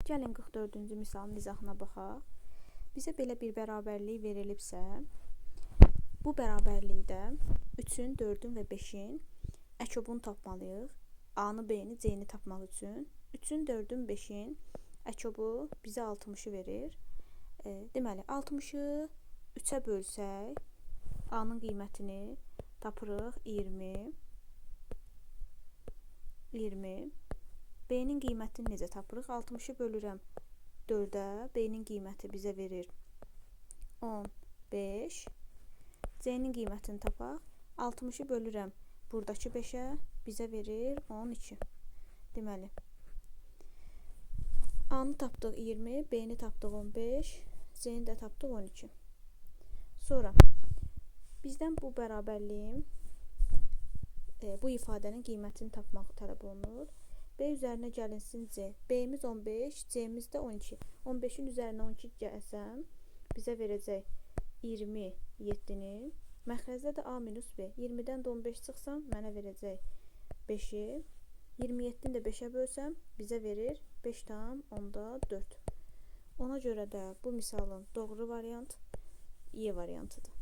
Gəlin 44-cü misalın izahına baxaq. Bizə belə bir bərabərlik verilibsə, bu bərabərlikdə 3-ün, 4-ün və 5-in əkobunu tapmalıyıq. A-nı, B-ni, C-ni tapmaq üçün. 3-ün, 4-ün, 5-in əkobu bizə 60-ı verir. Deməli, 60-ı 3-ə bölsək, A-nın qiymətini tapırıq 20. B-nin qiymətini necə tapırıq? 60-ı bölürəm 4-ə. B-nin qiyməti bizə verir 15. C-nin qiymətini tapaq. 60-ı bölürəm buradakı 5-ə. Bizə verir 12. Deməli, A-nı tapdıq 20, B-ni tapdıq 15, C-ni də tapdıq 12. Sonra bizdən bu bərabərliyin, bu ifadənin qiymətini tapmaq tələb olunur. B üzərinə gəlinsin C. B-miz 15, C-miz də 12. 15-in üzərinə 12 gəlsəm, bizə verəcək 27-ni. Məxrəcdə də A minus B. 20-dən də 15 çıxsam, mənə verəcək 5-i. 27-ni də 5-ə bölsəm, bizə verir 5,4. Ona görə də bu misalın doğru variant E variantıdır.